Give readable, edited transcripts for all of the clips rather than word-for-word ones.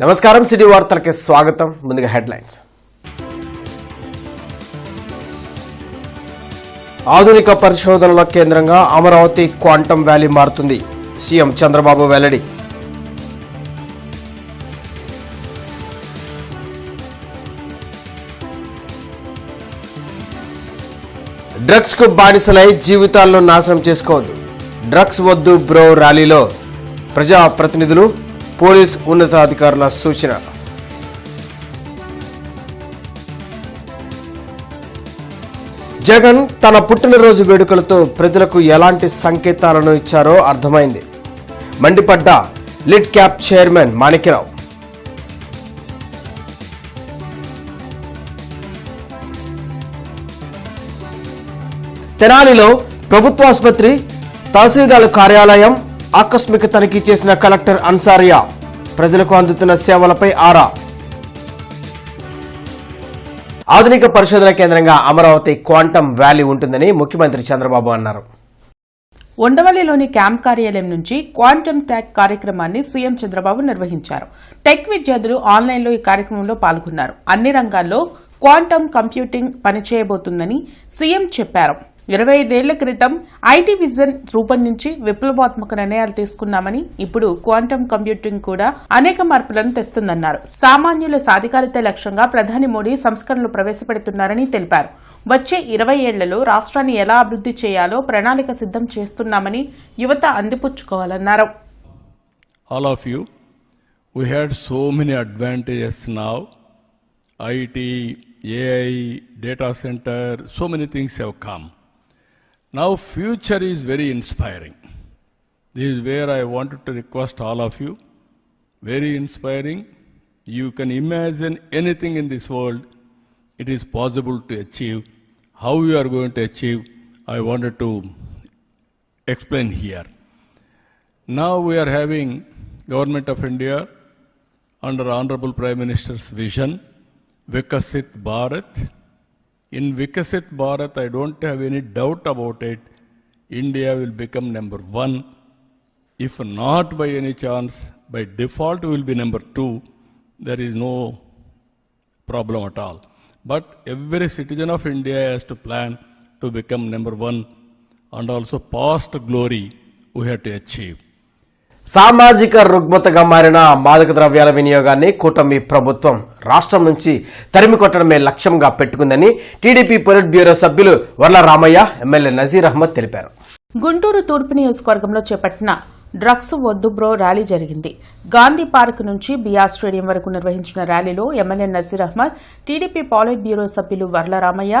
నమస్కారం, సిటీ వార్తలకి స్వాగతం. ముందుగా హెడ్లైన్స్. ఆధునిక పరిశోధనల కేంద్రంగా అమరావతి క్వాంటమ్ వ్యాలీ మారుతుంది. సీఎం చంద్రబాబు వెల్లడి. డ్రగ్స్ కు బానిసలై జీవితాలను నాశనం చేసుకోవద్దు. డ్రగ్స్ వద్దు బ్రో ర్యాలీలో ప్రజాప్రతినిధులు, పోలీస్ ఉన్నతాధికారుల సూచన. జగన్ తన పుట్టినరోజు వేడుకలతో ప్రజలకు ఎలాంటి సంకేతాలను ఇచ్చారో అర్థమైంది. మండిపడ్డ లిడ్ క్యాప్ చైర్మన్ మాణిక్యరావు. తెనాలిలో ప్రభుత్వాసుపత్రి, తహసీల్దార్ కార్యాలయం ఆకస్మిక తనిఖీ చేసిన కలెక్టర్ అన్సారియా. ప్రజలకు అందుతున్న సేవలపై ఆరా. ఆధునిక పరిశోధన కేంద్రంగా అమరావతి క్వాంటమ్ వ్యాలీ ఉంటుందని ముఖ్యమంత్రి చంద్రబాబు అన్నారు. ఉండవల్లిలోని క్యాంప్ కార్యాలయం నుంచి క్వాంటమ్ టెక్ కార్యక్రమాన్ని సీఎం చంద్రబాబు నిర్వహించారు. టెక్ విద్యార్థులు ఆన్లైన్లో ఈ కార్యక్రమంలో పాల్గొన్నారు. అన్ని రంగాల్లో క్వాంటమ్ కంప్యూటింగ్ పనిచేయబోతుందని సీఎం చెప్పారు. 25 ఏళ్ల క్రితం ఐటీ విజన్ రూపొందించి విప్లవాత్మక నిర్ణయాలు తీసుకున్నామని, ఇప్పుడు క్వాంటమ్ కంప్యూటింగ్ కూడా అనేక మార్పులను తెస్తుందన్నారు. సామాన్యుల సాధికారిత లక్ష్యంగా ప్రధాని మోడీ సంస్కరణలు ప్రవేశపెడుతున్నారని తెలిపారు. వచ్చే 20 ఏళ్లలో రాష్ట్రాన్ని ఎలా అభివృద్ధి చేయాలో ప్రణాళిక సిద్ధం చేస్తున్నామని యువత అందిపుచ్చుకోవాలన్నారు. All of you, we had so many advantages now. IT, AI, data center, so many things have come. Now future is very inspiring. This is where I wanted to request all of you. Very inspiring. You can imagine anything in this world. It is possible to achieve. How you are going to achieve, I wanted to explain here. Now we are having Government of India under Honorable Prime Minister's vision, Vikasit Bharat. In Vikasit Bharat, I don't have any doubt about it. India will become number 1. If not by any chance, by default we will be number 2. There is no problem at all. But every citizen of India has to plan to become number 1, and also past glory we have to achieve. సామాజిక రుగ్మతగా మారిన మాదక ద్రవ్యాల వినియోగాన్ని కూటమి ప్రభుత్వం రాష్ట్రం నుంచి తరిమి కొట్టడమే లక్ష్యంగా పెట్టుకుందని టీడీపీ పొలిట్ బ్యూరో సభ్యులు వర్ల రామయ్య, ఎమ్మెల్యే నజీర్ అహ్మద్ తెలిపారు. గుంటూరు తూర్పు నియోజకవర్గంలో చేపట్టిన డ్రగ్స్ వద్దు బ్రో ర్యాలీ జరిగింది. గాంధీ పార్క్ నుంచి బీఆర్ స్టేడియం వరకు నిర్వహించిన ర్యాలీలో MLA Nazeer Ahmed, TDP polit bureau సభ్యులు Varla Ramaiah,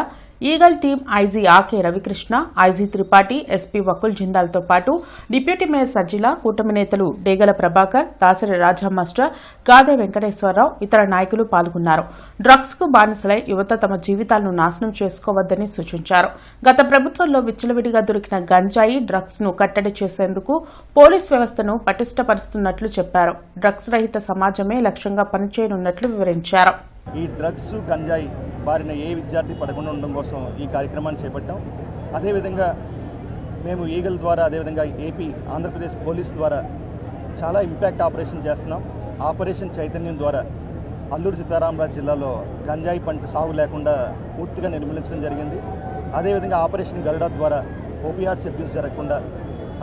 eagle team IG Ake Ravikrishna, IG Tripathi, SP Vakul జిందాల్తో పాటు డిప్యూటీ మేయర్ సజ్జిల, కూటమి నేతలు డేగల ప్రభాకర్, దాసరి రాజా మాస్టర్, గాదే వెంకటేశ్వరరావు, ఇతర నాయకులు పాల్గొన్నారు. డ్రగ్స్ కు బానిసలై యువత తమ జీవితాలను నాశనం చేసుకోవద్దని సూచించారు. గత ప్రభుత్వంలో విచ్చలవిడిగా దొరికిన గంజాయి, డ్రగ్స్ ను కట్టడి చేసేందుకు పోలీస్ వ్యవస్థను పటిష్టపరుస్తున్నట్లు చెప్పారు. డ్రగ్స్ రహిత సమాజమే లక్ష్యంగా పనిచేయనున్నట్లు వివరించారు. ఈ డ్రగ్స్, గంజాయి బారిన ఏ విద్యార్థి పడకుండా ఉండడం కోసం ఈ కార్యక్రమాన్ని చేపట్టాం. అదేవిధంగా మేము ఈగల్ ద్వారా, అదేవిధంగా ఏపీ, ఆంధ్రప్రదేశ్ పోలీస్ ద్వారా చాలా ఇంపాక్ట్ ఆపరేషన్ చేస్తున్నాం. ఆపరేషన్ చైతన్యం ద్వారా అల్లూరు సీతారామరాజు జిల్లాలో గంజాయి పంట సాగు లేకుండా పూర్తిగా నిర్మూలించడం జరిగింది. అదేవిధంగా ఆపరేషన్ గరుడ ద్వారా ఓపీఆర్స్ అబ్యూస్ జరగకుండా,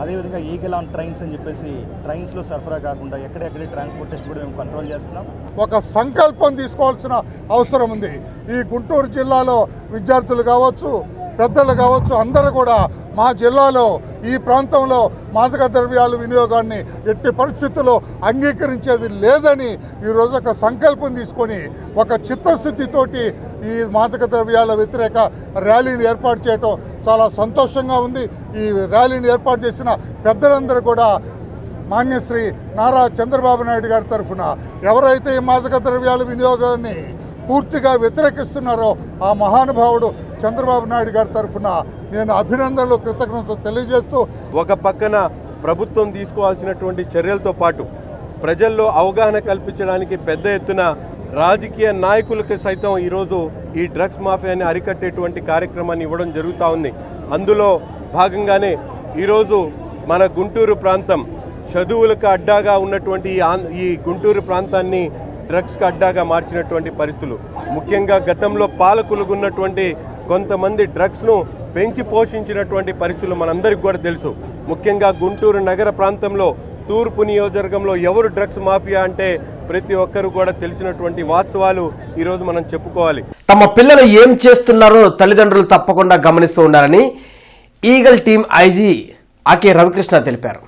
అదేవిధంగా ఈగల్ ఆన్ ట్రైన్స్ అని చెప్పేసి ట్రైన్స్లో సరఫరా కాకుండా ఎక్కడెక్కడే ట్రాన్స్పోర్టేషన్ కూడా మేము కంట్రోల్ చేస్తున్నాం. ఒక సంకల్పం తీసుకోవాల్సిన అవసరం ఉంది. ఈ గుంటూరు జిల్లాలో విద్యార్థులు కావచ్చు, పెద్దలు కావచ్చు, అందరూ కూడా మా జిల్లాలో ఈ ప్రాంతంలో మాదక ద్రవ్యాల వినియోగాన్ని ఎట్టి పరిస్థితుల్లో అంగీకరించేది లేదని ఈరోజు ఒక సంకల్పం తీసుకొని ఒక చిత్తశుద్ధితోటి ఈ మాదక ద్రవ్యాల వ్యతిరేక ర్యాలీని ఏర్పాటు చేయడం చాలా సంతోషంగా ఉంది. ఈ ర్యాలీని ఏర్పాటు చేసిన పెద్దలందరూ కూడా మాన్యశ్రీ నారా చంద్రబాబు నాయుడు గారి తరఫున ఎవరైతే ఈ మాదక ద్రవ్యాల వినియోగాన్ని పూర్తిగా వ్యతిరేకిస్తున్నారో ఆ మహానుభావుడు చంద్రబాబు నాయుడు గారి తరఫున నేను అభినందనలు, కృతజ్ఞతలు తెలియజేస్తూ, ఒక పక్కన ప్రభుత్వం తీసుకోవాల్సినటువంటి చర్యలతో పాటు ప్రజల్లో అవగాహన కల్పించడానికి పెద్ద ఎత్తున రాజకీయ నాయకులకు సైతం ఈరోజు ఈ డ్రగ్స్ మాఫియాని అరికట్టేటువంటి కార్యక్రమాన్ని ఇవ్వడం జరుగుతూ ఉంది. అందులో భాగంగానే ఈరోజు మన గుంటూరు ప్రాంతం చదువులకు అడ్డాగా ఉన్నటువంటి ఈ గుంటూరు ప్రాంతాన్ని డ్రగ్స్కి అడ్డాగా మార్చినటువంటి పరిస్థితులు. ముఖ్యంగా గతంలో పాలకులుగా ఉన్నటువంటి కొంతమంది డ్రగ్స్ను పెంచి పోషించినటువంటి పరిస్థితులు మనందరికీ కూడా తెలుసు. ముఖ్యంగా గుంటూరు నగర ప్రాంతంలో తూర్పు నియోజకవర్గంలో ఎవరు డ్రగ్స్ మాఫియా అంటే ప్రతి ఒక్కరు కూడా తెలిసినటువంటి వాస్తవాలు ఈరోజు మనం చెప్పుకోవాలి. తమ పిల్లలు ఏం చేస్తున్నారో తల్లిదండ్రులు తప్పకుండా గమనిస్తూ ఉండాలని eagle team IG Ake Ravikrishna తెలిపారు.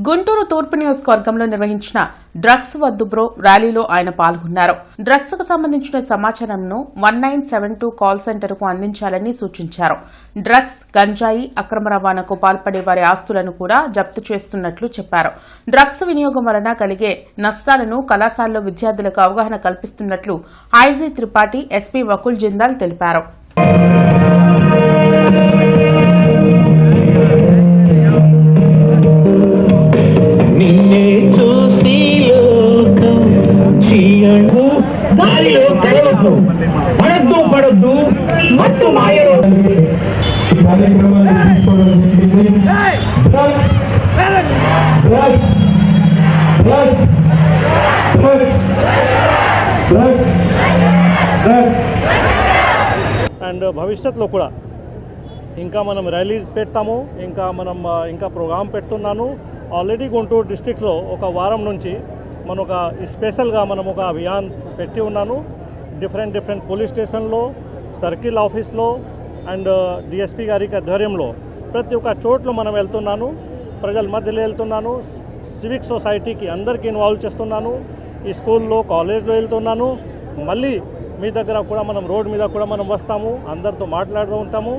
గుంటూరు తూర్పు నియోజకవర్గంలో నిర్వహించిన డ్రగ్స్ వద్దు బ్రో ర్యాలీలో ఆయన పాల్గొన్నారు. డ్రగ్స్ కు సంబంధించిన సమాచారంను 1972 కాల్ సెంటర్ కు అందించాలని సూచించారు. డ్రగ్స్, గంజాయి అక్రమ రవాణాకు పాల్పడే వారి ఆస్తులను కూడా జప్తు చేస్తున్నట్లు చెప్పారు. డ్రగ్స్ వినియోగం వలన కలిగే నష్టాలను కళాశాలలో విద్యార్థులకు అవగాహన కల్పిస్తున్నట్లు ఐజీ త్రిపాఠి, ఎస్పీ వకుల్ జిందాల్ తెలిపారు. పడద్దు మత్తు మాయలు అండ్ భవిష్యత్తులో కూడా ఇంకా మనం ర్యాలీస్ పెడతాము, ఇంకా ప్రోగ్రామ్ పెడుతున్నాను. ఆల్రెడీ గుంటూరు డిస్ట్రిక్ట్లో ఒక వారం నుంచి మనం స్పెషల్గా ఒక అభియాన్ పెట్టి ఉన్నాను. డిఫరెంట్ పోలీస్ స్టేషన్లో, సర్కిల్ ఆఫీస్లో అండ్ డిఎస్పీ గారికి ఆధ్వర్యంలో ప్రతి ఒక్క చోట్ల మనం వెళ్తున్నాను. ప్రజల మధ్యలో వెళ్తున్నాను. సివిక్ సొసైటీకి అందరికీ ఇన్వాల్వ్ చేస్తున్నాను. ఈ స్కూల్లో, కాలేజ్లో వెళ్తున్నాను. మళ్ళీ మీ దగ్గర కూడా మనం రోడ్ మీద కూడా మనం వస్తాము, అందరితో మాట్లాడుతూ ఉంటాము.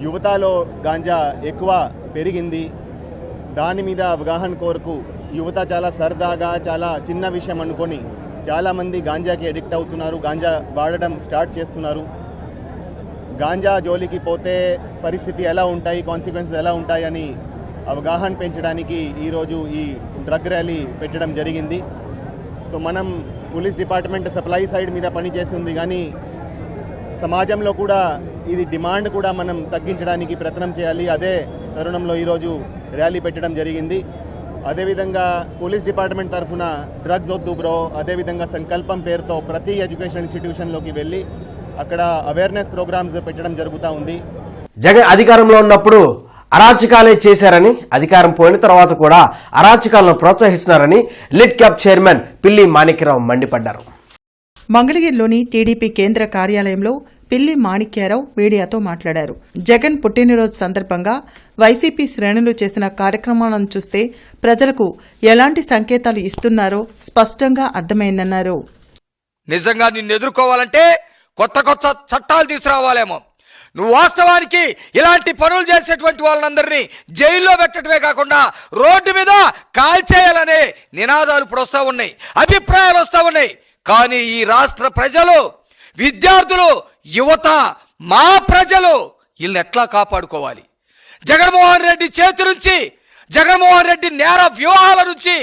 యువతలో గాంజా ఎక్కువ పెరిగింది. దాని మీద అవగాహన కోరకు యువత చాలా సరదాగా, చాలా చిన్న విషయం అనుకొని చాలామంది గాంజాకి అడిక్ట్ అవుతున్నారు, గాంజా వాడడం స్టార్ట్ చేస్తున్నారు. గాంజా జోలికి పోతే పరిస్థితి ఎలా ఉంటాయి, కాన్సిక్వెన్సెస్ ఎలా ఉంటాయని అవగాహన పెంచడానికి ఈరోజు ఈ డ్రగ్ ర్యాలీ పెట్టడం జరిగింది. సో మనం పోలీస్ డిపార్ట్మెంట్ సప్లై సైడ్ మీద పనిచేస్తుంది, కానీ సమాజంలో కూడా ఇది డిమాండ్ కూడా మనం తగ్గించడానికి ప్రయత్నం చేయాలి. అదే తరుణంలో ఈరోజు ర్యాలీ పెట్టడం జరిగింది. అదేవిధంగా పోలీస్ డిపార్ట్మెంట్ తరఫున డ్రగ్స్ వద్దు బ్రో, అదేవిధంగా సంకల్పం పేరుతో ప్రతి ఎడ్యుకేషన్ ఇన్స్టిట్యూషన్లోకి వెళ్ళి అక్కడ అవేర్నెస్ ప్రోగ్రామ్స్ పెట్టడం జరుగుతూ ఉంది. జగన్ అధికారంలో ఉన్నప్పుడు అరాచకాలే చేశారని, అధికారం పోయిన తర్వాత కూడా అరాచకాలను ప్రోత్సహిస్తున్నారని లిడ్ క్యాప్ చైర్మన్ పిల్లి మాణిక్యరావు మండిపడ్డారు. మంగళగిరిలోని టీడీపీ కేంద్ర కార్యాలయంలో పిల్లి మాణిక్యారావు మీడియాతో మాట్లాడారు. జగన్ పుట్టినరోజు సందర్భంగా వైసీపీ శ్రేణులు చేసిన కార్యక్రమాలను చూస్తే ప్రజలకు ఎలాంటి సంకేతాలు ఇస్తున్నారో స్పష్టంగా అర్థమైందన్నారు. నిజంగా నిన్ను ఎదుర్కోవాలంటే కొత్త చట్టాలు తీసుకురావాలేమో. నువ్వు వాస్తవానికి ఇలాంటి పనులు చేసేటువంటి వాళ్ళందరినీ జైల్లో పెట్టడమే కాకుండా రోడ్డు మీద కాల్చేయాలనే నినాదాలు ఇప్పుడు వస్తూ ఉన్నాయి, అభిప్రాయాలు వస్తూ ఉన్నాయి. కానీ ఈ రాష్ట్ర ప్రజలు, విద్యార్థులు, యువత, మా ప్రజలు వీళ్ళని ఎట్లా కాపాడుకోవాలి? జగన్మోహన్ రెడ్డి చేతి నుంచి, జగన్మోహన్ రెడ్డి నేర వ్యూహాల నుంచి,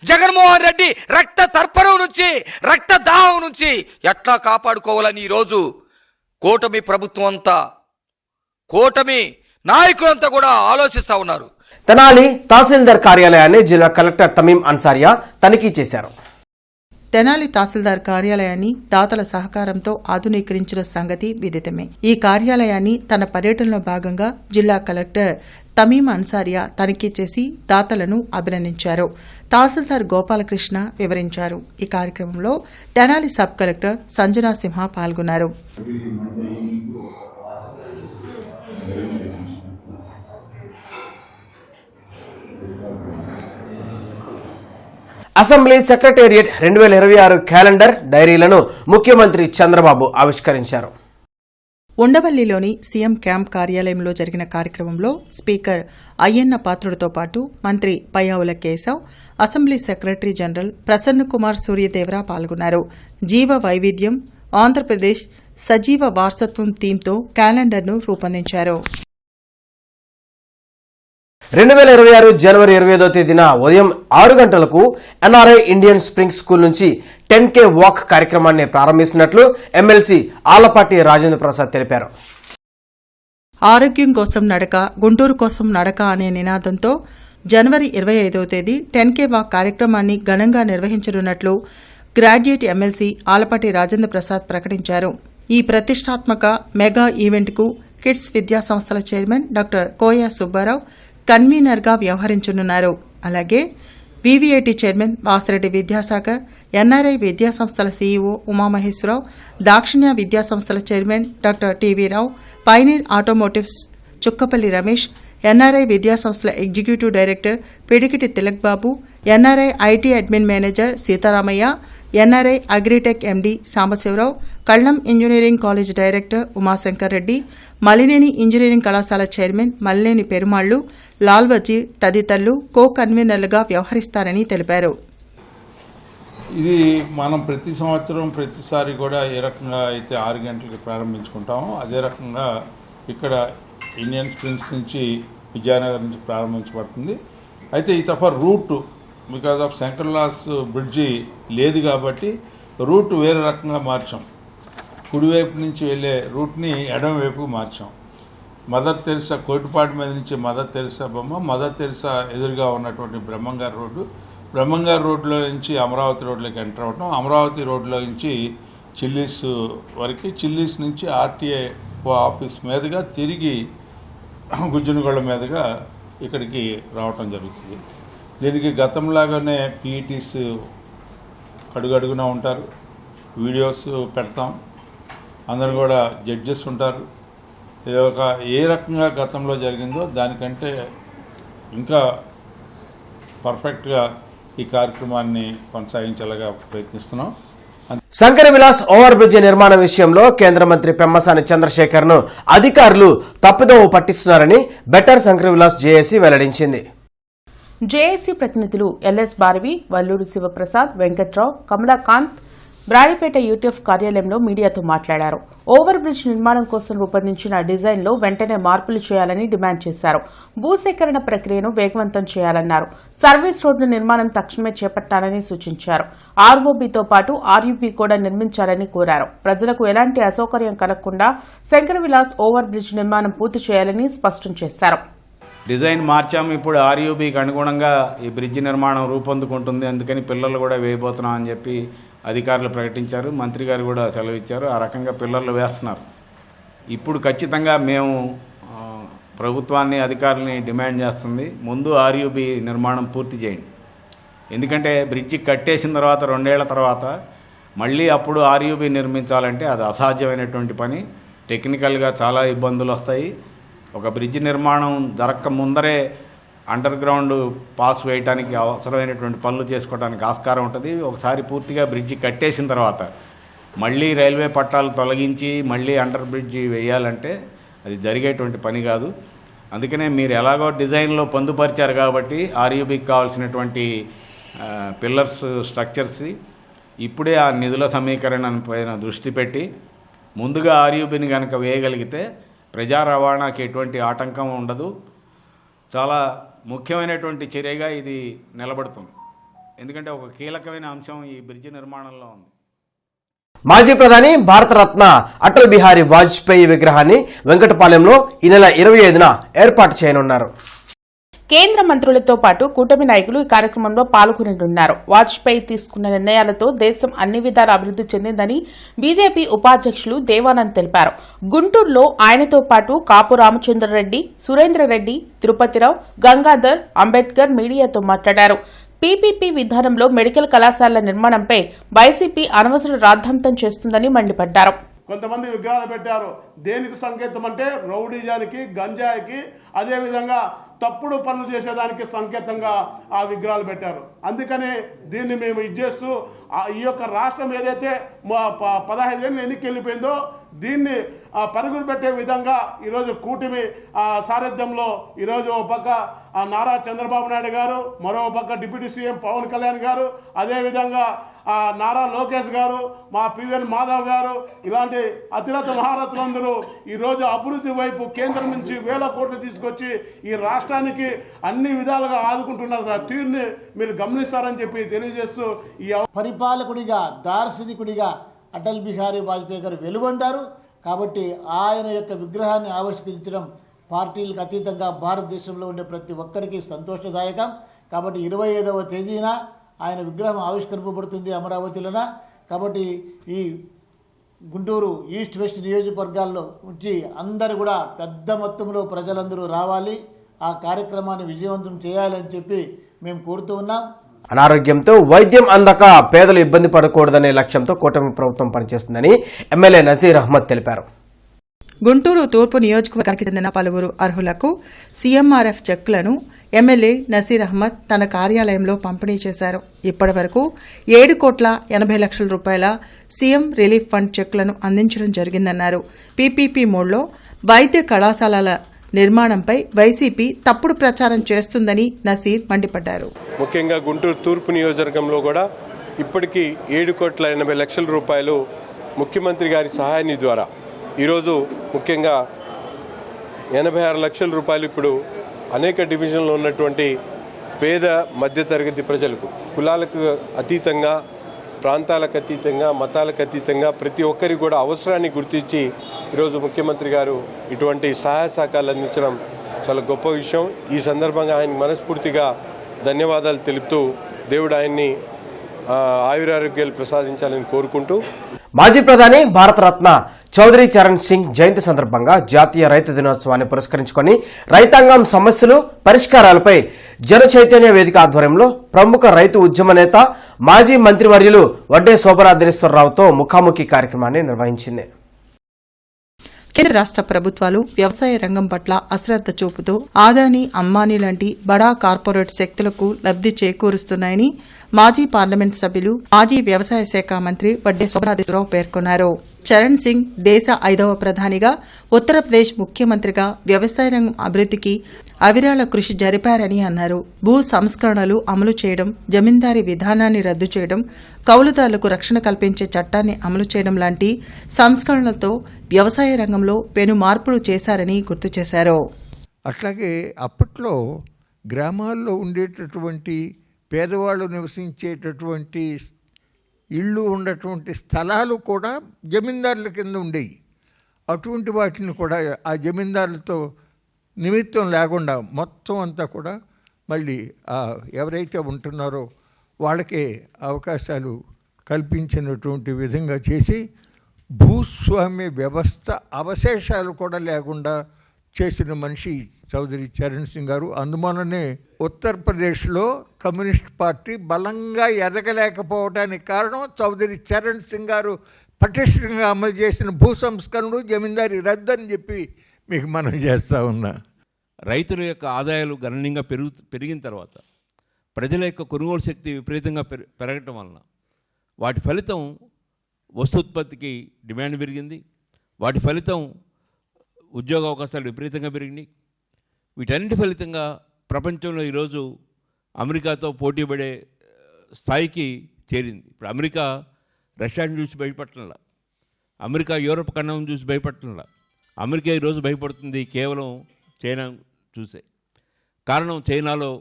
జగన్మోహన్ రెడ్డి రక్త తర్పణం నుంచి, రక్తదాహం నుంచి ఎట్లా కాపాడుకోవాలని ఈరోజు కూటమి ప్రభుత్వం అంతా, కూటమి నాయకులంతా కూడా ఆలోచిస్తూ ఉన్నారు. తెనాలి తహసీల్దార్ కార్యాలయాన్ని జిల్లా కలెక్టర్ తమీం అన్సారియా తనిఖీ చేశారు. తెనాలి తహసీల్దార్ కార్యాలయాన్ని దాతల సహకారంతో ఆధునీకరించిన సంగతి విదితమే. ఈ కార్యాలయాన్ని తన పర్యటనలో భాగంగా జిల్లా కలెక్టర్ తమీం అన్సారియా తనిఖీ చేసి దాతలను అభినందించారు. తహసీల్దార్ గోపాలకృష్ణ వివరించారు. ఈ కార్యక్రమంలో తెనాలి సబ్ కలెక్టర్ సంజనా సింహ పాల్గొన్నారు. అసెంబ్లీ సెక్రటేరియట్ 2026 క్యాలెండర్ డైరీలను ముఖ్యమంత్రి చంద్రబాబు ఆవిష్కరించారు. ఉండవల్లిలోని సీఎం క్యాంప్ కార్యాలయంలో జరిగిన కార్యక్రమంలో స్పీకర్ అయ్యన్న పాత్రుడితో పాటు మంత్రి Payyavula Keshav, assembly secretary general Prasanna Kumar Suryadevara పాల్గొన్నారు. జీవ వైవిధ్యం ఆంధ్రప్రదేశ్ సజీవ వారసత్వం థీమ్తో క్యాలెండర్ను రూపొందించారు. 2026 జనవరి 25వ తేదీన ఉదయం 6 గంటలకు ఎన్ఆర్ఐ ఇండియన్ స్ప్రింగ్ స్కూల్ నుంచి 10K వాక్ కార్యక్రమాన్ని ప్రారంభిస్తున్నట్లు ఎమ్మెల్సీ ఆలపాటి రాజేంద్ర ప్రసాద్ తెలిపారు. ఆరోగ్యం కోసం నడక, గుంటూరు కోసం నడక అనే నినాదంతో జనవరి 25వ తేదీ 10K వాక్ కార్యక్రమాన్ని ఘనంగా నిర్వహించనున్నట్లు గ్రాడ్యుయేట్ ఎమ్మెల్సీ ఆలపాటి రాజేంద్ర ప్రసాద్ ప్రకటించారు. ఈ ప్రతిష్టాత్మక మెగా ఈవెంట్కు కిడ్స్ విద్యా సంస్థల చైర్మన్ డాక్టర్ కోయ సుబ్బారావు కన్వీనర్గా వ్యవహరించనున్నారు. అలాగే VVIT chairman Vasireddy Vidyasagar, NRI విద్యాసంస్థల సీఈఓ ఉమామహేశ్వరరావు, దాక్షిణ్య విద్యాసంస్థల chairman doctor TV Rao, pioneer automotives Chukkapalli Ramesh, NRI విద్యాసంస్థల executive director Pidikiti Tilak Babu, NRI IT admin manager Sitaramaiah, NRI agritech MD Sambasivarao, Kallam engineering college director Umashankar Reddy, Malineni engineering కళాశాల చైర్మన్ మలినేని పెరుమాళ్లు, లాల్ వజీర్ తదితరులు కో కన్వీనర్లుగా వ్యవహరిస్తారని తెలిపారు. ఇది మనం ప్రతి సంవత్సరం ప్రతిసారి కూడా ఏ రకంగా అయితే 6 గంటలకు ప్రారంభించుకుంటామో అదే రకంగా ఇక్కడ ఇండియన్ స్ప్రింగ్స్ నుంచి విజయనగరం నుంచి ప్రారంభించబడుతుంది. అయితే ఈ తప్ప రూట్ బికాజ్ ఆఫ్ శంకర్లాస్ బ్రిడ్జి లేదు కాబట్టి రూట్ వేరే రకంగా మార్చాం. కుడివైపు నుంచి వెళ్ళే రూట్ని ఎడమ వైపుకు మార్చాం. మదర్ తెరిసా కోటిపాటి మీద నుంచి మదర్ తెరిసా బొమ్మ, మదర్ తెరిసా ఎదురుగా ఉన్నటువంటి బ్రహ్మంగారు రోడ్డు, బ్రహ్మంగారు రోడ్లో నుంచి అమరావతి రోడ్లోకి ఎంటర్ అవ్వటం, అమరావతి రోడ్లో నుంచి చిల్లీస్ వరకు, చిల్లీస్ నుంచి ఆర్టీఐ ఆఫీస్ మీదుగా తిరిగి గుజ్జనగొళ్ళ మీదుగా ఇక్కడికి రావటం జరుగుతుంది. దీనికి గతంలాగానే పీఈటీస్ అడుగడుగునా ఉంటారు, వీడియోస్ పెడతాం, అందరూ కూడా జడ్జెస్ ఉంటారు. ఇది ఒక ఏ రకంగా గతంలో జరిగిందో దానికంటే ఇంకా పర్ఫెక్ట్గా ఈ కార్యక్రమాన్ని కొనసాగించేలాగా ప్రయత్నిస్తున్నాం. శంకర విలాస్ ఓవర్ బ్రిడ్జి నిర్మాణ విషయంలో కేంద్ర మంత్రి పెమ్మసాని చంద్రశేఖర్ ను అధికారులు తప్పుదోవ పట్టిస్తున్నారని బెటర్ శంకర విలాస్ జేఏసీ వెల్లడించింది. జేఏసీ ప్రతినిధులు ఎల్ఎస్ భారవి, వల్లూరు శివప్రసాద్, వెంకట్రావు, కమలాకాంత్ బ్రాడిపేట యూటీఎఫ్ కార్యాలయంలో మీడియాతో మాట్లాడారు. ఓవర్ బ్రిడ్జ్ నిర్మాణం కోసం రూపొందించిన డిజైన్లో వెంటనే మార్పులు చేయాలని డిమాండ్ చేశారు. భూసేకరణ ప్రక్రియను వేగవంతం చేయాలన్నారు. సర్వీస్ రోడ్డు నిర్మాణం తక్షణమే చేపట్టాలని సూచించారు. ఆర్ఓబీతో పాటు ఆర్యూబీ కూడా నిర్మించాలని కోరారు. ప్రజలకు ఎలాంటి అసౌకర్యం కలగకుండా శంకర విలాస్ ఓవర్ బ్రిడ్జ్ నిర్మాణం పూర్తి చేయాలని స్పష్టం చేశారు. డిజైన్ మార్చాము, ఇప్పుడు ఆర్యూబీకి అనుగుణంగా ఈ బ్రిడ్జి నిర్మాణం రూపొందుకుంటుంది, అందుకని పిల్లర్లు కూడా వేయబోతున్నాం అని చెప్పి అధికారులు ప్రకటించారు. మంత్రి గారు కూడా సెలవు ఇచ్చారు. ఆ రకంగా పిల్లర్లు వేస్తున్నారు. ఇప్పుడు ఖచ్చితంగా మేము ప్రభుత్వాన్ని అధికారులని డిమాండ్ చేస్తుంది, ముందు ఆర్యూబీ నిర్మాణం పూర్తి చేయండి. ఎందుకంటే బ్రిడ్జి కట్టేసిన తర్వాత 2 ఏళ్ల తర్వాత మళ్ళీ అప్పుడు ఆర్యూబీ నిర్మించాలంటే అది అసాధ్యమైనటువంటి పని. టెక్నికల్గా చాలా ఇబ్బందులు వస్తాయి. ఒక బ్రిడ్జి నిర్మాణం జరగక ముందరే అండర్ గ్రౌండ్ పాస్ వేయడానికి అవసరమైనటువంటి పనులు చేసుకోవడానికి ఆస్కారం ఉంటుంది. ఒకసారి పూర్తిగా బ్రిడ్జి కట్టేసిన తర్వాత మళ్ళీ రైల్వే పట్టాలు తొలగించి మళ్ళీ అండర్ బ్రిడ్జి వేయాలంటే అది జరిగేటువంటి పని కాదు. అందుకనే మీరు ఎలాగో డిజైన్లో పొందుపరిచారు కాబట్టి ఆర్యూబీకి కావాల్సినటువంటి పిల్లర్స్ స్ట్రక్చర్స్ ఇప్పుడే ఆ నిధుల సమీకరణ పైన దృష్టి పెట్టి ముందుగా ఆర్యూబీని కనుక వేయగలిగితే ప్రజా రవాణాకి ఎటువంటి ఆటంకం ఉండదు. చాలా ముఖ్యమైనటువంటి చర్యగా ఇది నిలబడుతుంది. ఎందుకంటే ఒక కీలకమైన అంశం ఈ బ్రిడ్జి నిర్మాణంలో ఉంది. మాజీ ప్రధాని భారతరత్న అటల్ బిహారీ వాజ్పేయి విగ్రహాన్ని వెంకటపాలెంలో ఈ నెల 25న ఏర్పాటు చేయనున్నారు. కేంద్ర మంత్రులతో పాటు కూటమి నాయకులు ఈ కార్యక్రమంలో పాల్గొననున్నారు. వాజ్పేయి తీసుకున్న నిర్ణయాలతో దేశం అన్ని విధాల అభివృద్ది చెందిందని బీజేపీ ఉపాధ్యక్షులు దేవానంద్ తెలిపారు. గుంటూరులో ఆయనతో పాటు కాపు రామచంద్రరెడ్డి, సురేంద్రరెడ్డి, తిరుపతిరావు, గంగాధర్, అంబేద్కర్ మీడియాతో మాట్లాడారు. పీపీపీ విధానంలో మెడికల్ కళాశాలల నిర్మాణంపై వైసీపీ అనవసర రాద్ధాంతం చేస్తుందని మండిపడ్డారు. కొంతమంది విగ్రహాలు పెట్టారు. దేనికి సంకేతం అంటే రౌడీజానికి, గంజాయికి, అదేవిధంగా తప్పుడు పనులు చేసేదానికి సంకేతంగా ఆ విగ్రహాలు పెట్టారు. అందుకని దీన్ని మేము ఇచ్చేస్తూ ఈ యొక్క రాష్ట్రం ఏదైతే 15 ఏళ్ళు ఎన్నికకి వెళ్ళిపోయిందో దీన్ని పరుగులు పెట్టే విధంగా ఈరోజు కూటమి సారథ్యంలో ఈరోజు ఒక పక్క నారా చంద్రబాబు నాయుడు గారు, మరో పక్క డిప్యూటీ సీఎం పవన్ కళ్యాణ్ గారు, అదేవిధంగా నారా లోకేష్ గారు, మా పివిఎన్ మాధవ్ గారు, ఇలాంటి అతిరథ మహారథులందరూ ఈరోజు అభివృద్ధి వైపు కేంద్రం నుంచి 1000 కోట్లు తీసుకొచ్చి ఈ రాష్ట్రానికి అన్ని విధాలుగా ఆదుకుంటున్న తీరుని మీరు గమనిస్తారని చెప్పి తెలియజేస్తూ ఈ పరిపాలకుడిగా, దార్శనికుడిగా అటల్ బిహారీ వాజ్పేయి గారు వెలుగొందారు. కాబట్టి ఆయన యొక్క విగ్రహాన్ని ఆవిష్కరించడం పార్టీలకు అతీతంగా భారతదేశంలో ఉండే ప్రతి ఒక్కరికి సంతోషదాయకం. కాబట్టి 25వ తేదీన ఆయన విగ్రహం ఆవిష్కరింపబడుతుంది అమరావతిలోన. కాబట్టి ఈ గుంటూరు ఈస్ట్ వెస్ట్ నియోజకవర్గాల్లో నుంచి అందరూ కూడా పెద్ద మొత్తంలో ప్రజలందరూ రావాలి, ఆ కార్యక్రమాన్ని విజయవంతం చేయాలని చెప్పి మేము కోరుతూ ఉన్నాం. అనారోగ్యంతో వైద్యం అందక పేదలు ఇబ్బంది పడకూడదనే లక్ష్యంతో కూటమి ప్రభుత్వం పనిచేస్తుందని ఎమ్మెల్యే నజీర్ అహ్మద్ తెలిపారు. గుంటూరు తూర్పు నియోజకవర్గానికి చెందిన పలువురు అర్హులకు సీఎంఆర్ఎఫ్ చెక్కులను ఎమ్మెల్యే నసీర్ అహ్మద్ తన కార్యాలయంలో పంపిణీ చేశారు. ఇప్పటి వరకు 7,80,00,000 రూపాయల సీఎం రిలీఫ్ ఫండ్ చెక్కులను అందించడం జరిగిందన్నారు. పీపీపీ మోడ్లో వైద్య కళాశాలల నిర్మాణంపై వైసీపీ తప్పుడు ప్రచారం చేస్తుందని నసీర్ మండిపడ్డారు. ముఖ్యంగా గుంటూరు తూర్పు నియోజకవర్గంలో కూడా ఇప్పటికీ 7,80,00,000 రూపాయలు ముఖ్యమంత్రి గారి సహాయ నిధి ద్వారా ఈరోజు ముఖ్యంగా 86 లక్షల రూపాయలు ఇప్పుడు అనేక డివిజన్లో ఉన్నటువంటి పేద మధ్యతరగతి ప్రజలకు కులాలకు అతీతంగా, ప్రాంతాలకు అతీతంగా, మతాలకు అతీతంగా ప్రతి ఒక్కరికి కూడా అవసరాన్ని గుర్తించి ఈరోజు ముఖ్యమంత్రి గారు ఇటువంటి సహాయ సహకారాలు అందించడం చాలా గొప్ప విషయం. ఈ సందర్భంగా ఆయన మనస్ఫూర్తిగా ధన్యవాదాలు తెలుపుతూ దేవుడు ఆయన్ని ఆయురారోగ్యాలు ప్రసాదించాలని కోరుకుంటూ, మాజీ ప్రధాని భారతరత్న చౌదరి చరణ్ సింగ్ జయంతి సందర్భంగా జాతీయ రైతు దినోత్సవాన్ని పురస్కరించుకొని రైతాంగం సమస్యలు పరిష్కారాలపై జన చైతన్య వేదిక ఆధ్వర్యంలో ప్రముఖ రైతు ఉద్యమ నేత మాజీ మంత్రివర్యులు వడ్డే శోభనాథేశ్వరరావుతో ముఖాముఖి కార్యక్రమాన్ని నిర్వహించింది. కేంద్ర రాష్ట్ర ప్రభుత్వాలు వ్యవసాయ రంగం పట్ల అశ్రద్ధ చూపుతూ ఆదాని, అంబానీ లాంటి బడా కార్పొరేట్ శక్తులకు లబ్ధి చేకూరుస్తున్నాయని మాజీ పార్లమెంట్ సభ్యులు, మాజీ వ్యవసాయ శాఖ మంత్రి వడ్డే శోభనాథేశ్వరరావు పేర్కొన్నారు. చరణ్ సింగ్ దేశ 5వ ప్రధానిగా, ఉత్తరప్రదేశ్ ముఖ్యమంత్రిగా వ్యవసాయ రంగం అభివృద్ధికి అవిరాళ కృషి జరిపారని అన్నారు. భూ సంస్కరణలు అమలు చేయడం, జమీందారీ విధానాన్ని రద్దు చేయడం, కౌలుదారులకు రక్షణ కల్పించే చట్టాన్ని అమలు చేయడం లాంటి సంస్కరణలతో వ్యవసాయ రంగంలో పెను మార్పులు చేశారని గుర్తు చేశారు. అట్లాగే అప్పట్లో గ్రామాల్లో ఉండేటటువంటి పేదవాళ్ళు నివసించేటటువంటి ఇళ్ళు ఉన్నటువంటి స్థలాలు కూడా జమీందారుల కింద ఉండేవి. అటువంటి వాటిని కూడా ఆ జమీందారులతో నిమిత్తం లేకుండా మొత్తం అంతా కూడా మళ్ళీ ఎవరైతే ఉంటున్నారో వాళ్ళకే అవకాశాలు కల్పించినటువంటి విధంగా చేసి భూస్వామ్య వ్యవస్థ అవశేషాలు కూడా లేకుండా చేసిన మనిషి చౌదరి చరణ్ సింగ్ గారు. అందువలనే ఉత్తరప్రదేశ్లో కమ్యూనిస్ట్ పార్టీ బలంగా ఎదగలేకపోవడానికి కారణం చౌదరి చరణ్ సింగ్ గారు పటిష్టంగా అమలు చేసిన భూ సంస్కరణలు, జమీందారీ రద్దు అని చెప్పి మీకు మనం చేస్తూ ఉన్నా. రైతుల యొక్క ఆదాయాలు గణనీయంగా పెరిగిన తర్వాత ప్రజల యొక్క కొనుగోలు శక్తి విపరీతంగా పెరగటం వలన వాటి ఫలితం వస్తూత్పత్తికి డిమాండ్ పెరిగింది. వాటి ఫలితం ఉద్యోగ అవకాశాలు విపరీతంగా పెరిగినాయి. వీటన్నిటి ఫలితంగా ప్రపంచంలో ఈరోజు అమెరికాతో పోటీ పడే స్థాయికి చేరింది. ఇప్పుడు అమెరికా రష్యాను చూసి భయపడటంలా, అమెరికా యూరప్ ఖండం చూసి భయపడటంలా, అమెరికా ఈరోజు భయపడుతుంది కేవలం చైనా చూసే. కారణం చైనాలో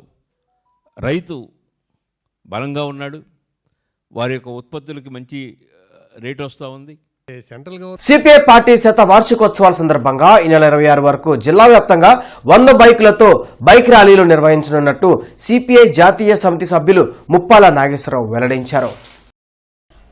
రైతు బలంగా ఉన్నాడు, వారి యొక్క ఉత్పత్తులకి మంచి రేట్ వస్తూ ఉంది. సిపిఐ పార్టీ శత వార్షికోత్సవాల సందర్భంగా ఈ నెల 26 వరకు జిల్లా వ్యాప్తంగా 100 బైకులతో బైక్ ర్యాలీలు నిర్వహించనున్నట్టు సిపిఐ జాతీయ సమితి సభ్యులు ముప్పాల నాగేశ్వరరావు వెల్లడించారు.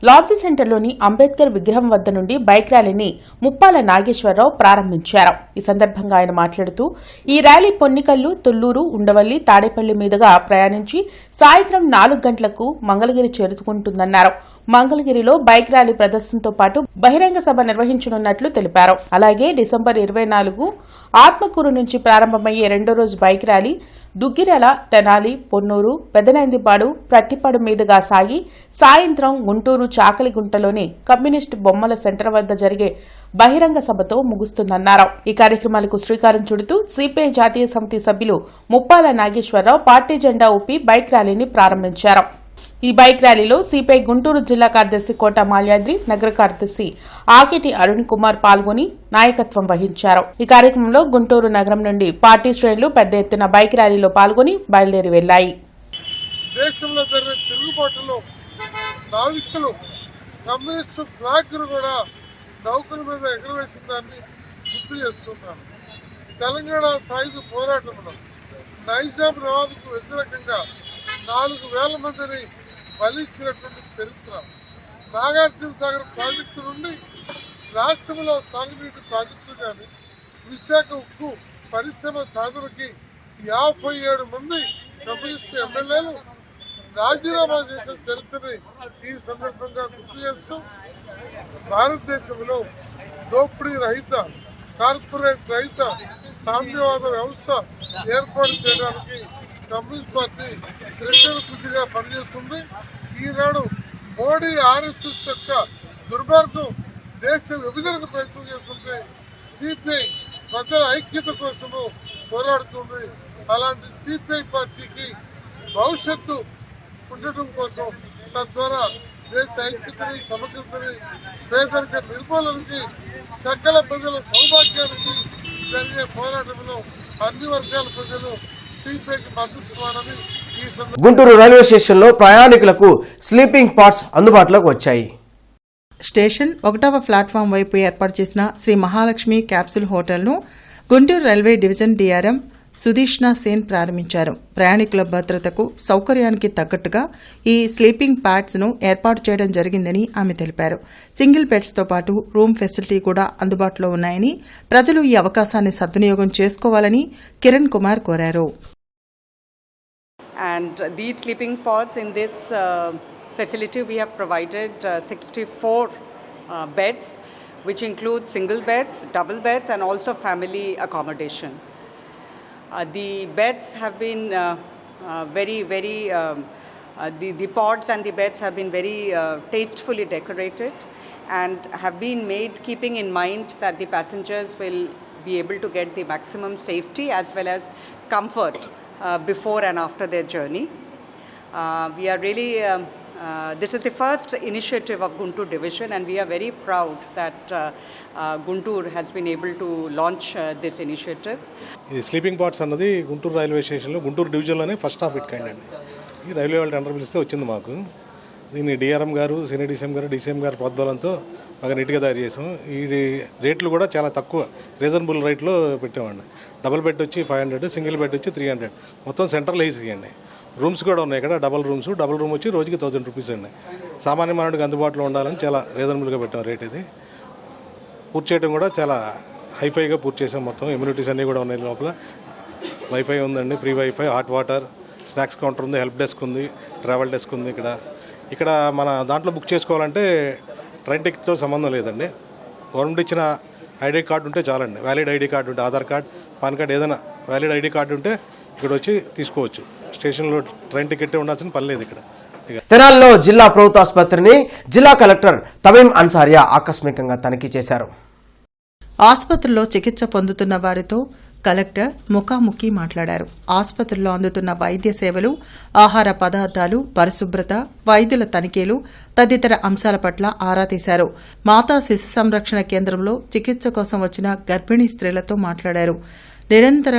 లాడ్జీ సెంటర్లోని అంబేద్కర్ విగ్రహం వద్ద నుండి బైక్ ర్యాలీని ముప్పాల నాగేశ్వరరావు ప్రారంభించారు. ఈ సందర్భంగా ఆయన మాట్లాడుతూ ఈ ర్యాలీ పొన్నికల్లు, తుళ్లూరు, ఉండవల్లి, తాడేపల్లి మీదుగా ప్రయాణించి సాయంత్రం 4 గంటలకు మంగళగిరి చేరుకుంటుందన్నారు. మంగళగిరిలో బైక్ ర్యాలీ ప్రదర్శనతో పాటు బహిరంగ సభ నిర్వహించనున్నట్లు తెలిపారు. అలాగే డిసెంబర్ 24 ఆత్మకూరు నుంచి ప్రారంభమయ్యే రెండో రోజు బైక్ ర్యాలీ దుగ్గిరాల, తెనాలి, పొన్నూరు, పెదనందిపాడు, ప్రత్తిపాడు మీదుగా సాగి సాయంత్రం గుంటూరు చాకలిగుంటలోని కమ్యూనిస్టు బొమ్మల సెంటర్ వద్ద జరిగే బహిరంగ సభతో ముగుస్తుందన్నారు. ఈ కార్యక్రమాలకు శ్రీకారం చుడుతూ సిపిఐ జాతీయ సమితి సభ్యులు ముప్పాల నాగేశ్వరరావు పార్టీ జెండా ఊపి బైక్ ర్యాలీని ప్రారంభించారు. ఈ బైక్ ర్యాలీలో సిపిఐ గుంటూరు జిల్లా కార్యదర్శి కోట మాల్యాద్రి, నగర కార్యదర్శి ఆకేటి అరుణ్ కుమార్ పాల్గొని నాయకత్వం వహించారు. ఈ కార్యక్రమంలో గుంటూరు నగరం నుండి పార్టీ శ్రేణులు పెద్ద ఎత్తున బైక్ ర్యాలీలో పాల్గొని బయలుదేరి వెళ్లాయి. దేశంలో జరిగిన తిరుగుబాటులో నావికులు కమ్యూనిస్టు ఫ్లాగ్ను కూడా నౌకల మీద ఎగరవేసిన దాన్ని గుర్తు చేస్తున్నారు. తెలంగాణ సాయుధ పోరాటంలో నైజాం నవాబుకు వ్యతిరేకంగా 4,000 మందిని బలిచ్చినటువంటి చరిత్ర. నాగార్జున సాగర్ ప్రాజెక్టు నుండి రాష్ట్రంలో సాగునీటి ప్రాజెక్టులు కానీ విశాఖ ఉక్కు పరిశ్రమ సాధనకి 57 మంది కమ్యూనిస్టు ఎమ్మెల్యేలు రాజీనామా చేసిన చరిత్రని ఈ సందర్భంగా గుర్తు చేస్తూ భారతదేశంలో దోపిడీ రహిత, కార్పొరేట్ రహిత సామ్యవాద వ్యవస్థ ఏర్పాటు చేయడానికి కమ్యూనిస్ట్ పార్టీ కృతజ్ఞతగా పనిచేస్తుంది. ఈనాడు మోడీ ఆర్ఎస్ఎస్ యొక్క దుర్మార్గం దేశ విభజనకు ప్రయత్నం చేస్తుంటే సిపిఐ ప్రజల ఐక్యత కోసము పోరాడుతుంది. అలాంటి సిపిఐ పార్టీకి భవిష్యత్తు ఉండటం కోసం తద్వారా దేశ ఐక్యతని, సమగ్రతని, పేదరిక నిర్మూలనకి, సకల ప్రజల సౌభాగ్యానికి జరిగే పోరాటంలో అన్ని వర్గాల ప్రజలు సిపిఐకి మద్దతు ఇవ్వాలని ఈ సందర్భంగా గుంటూరు రైల్వే స్టేషన్లో ప్రయాణికులకు స్లీపింగ్ పాడ్స్ అందుబాటులోకి వచ్చాయి. స్టేషన్ 1వ ప్లాట్ఫామ్ వైపు ఏర్పాటు చేసిన శ్రీ మహాలక్ష్మి క్యాప్సూల్ హోటల్ను Guntur railway division DRM Sudheshna Sen ప్రారంభించారు. ప్రయాణికుల భద్రతకు, సౌకర్యానికి తగ్గట్టుగా ఈ స్లీపింగ్ ప్యాడ్స్ను ఏర్పాటు చేయడం జరిగిందని ఆమె తెలిపారు. సింగిల్ బెడ్స్తో పాటు రూమ్ ఫెసిలిటీ కూడా అందుబాటులో ఉన్నాయని, ప్రజలు ఈ అవకాశాన్ని సద్వినియోగం చేసుకోవాలని కిరణ్ కుమార్ కోరారు. And these sleeping pods in this facility we have provided 64 beds, which include single beds, double beds and also family accommodation. The beds have been the pods and the beds have been very tastefully decorated and have been made keeping in mind that the passengers will be able to get the maximum safety as well as comfort before and after their journey. We are really this is the first initiative of Guntur division and we are very proud that Guntur has been able to launch this initiative. ఈ sleeping pods అన్నది Guntur railway స్టేషన్లో గుంటూరు డివిజన్లోనే first of it kind అండి. ఈ railway వాళ్ళు tender పిలిస్తే వచ్చింది మాకు. దీన్ని డిఆర్ఎం గారు, సీనియర్ డీసీఎం గారు ప్రోద్బలంతో బాగా నీట్గా తయారు చేసాం. ఈ రేట్లు కూడా చాలా తక్కువ, రీజనబుల్ రేట్లో పెట్టామండి. డబుల్ బెడ్ వచ్చి 500, సింగిల్ బెడ్ వచ్చి 300, మొత్తం సెంట్రల్ ఏసీ అండి. రూమ్స్ కూడా ఉన్నాయి ఇక్కడ, డబుల్ రూమ్ వచ్చి రోజుకి 1000 రూపీస్ అండి. సామాన్య మానవుడికి అందుబాటులో ఉండాలని చాలా రీజనబుల్గా పెట్టాం రేట్. ఇది పూర్తి చేయడం కూడా చాలా హైఫైగా పూర్తి చేసాం. మొత్తం ఇమ్యూనిటీస్ అన్నీ కూడా ఉన్నాయి. లోపల వైఫై ఉందండి, free wifi, hot water, snacks counter ఉంది, హెల్ప్ డెస్క్ ఉంది, ట్రావెల్ డెస్క్ ఉంది. ఇక్కడ మన దాంట్లో బుక్ చేసుకోవాలంటే ట్రైన్ టికెట్తో సంబంధం లేదండి. గవర్నమెంట్ ఇచ్చిన ఐడి కార్డు ఉంటే చాలండి. వ్యాలిడ్ ఐడి కార్డు ఉంటే, ఆధార్ కార్డ్, పాన్ కార్డ్, ఏదైనా వ్యాలిడ్ ఐడి కార్డు ఉంటే ఇక్కడ వచ్చి తీసుకోవచ్చు. స్టేషన్లో ట్రైన్ టికెట్ ఉండాల్సిన పని లేదు ఇక్కడ. తెనాలిలో జిల్లా ప్రభుత్వ ఆసుపత్రిని జిల్లా కలెక్టర్ తమీం అన్సారియా ఆకస్మికంగా తనిఖీ చేశారు. ఆసుపత్రిలో చికిత్స పొందుతున్న వారితో కలెక్టర్ ముఖాముఖి మాట్లాడారు. ఆసుపత్రిలో అందుతున్న వైద్య సేవలు, ఆహార పదార్థాలు, పరిశుభ్రత, వైద్యుల తనిఖీలు తదితర అంశాల పట్ల ఆరా తీశారు. మాతా శిశు సంరక్షణ కేంద్రంలో చికిత్స కోసం వచ్చిన గర్భిణీ స్త్రీలతో మాట్లాడారు. నిరంతర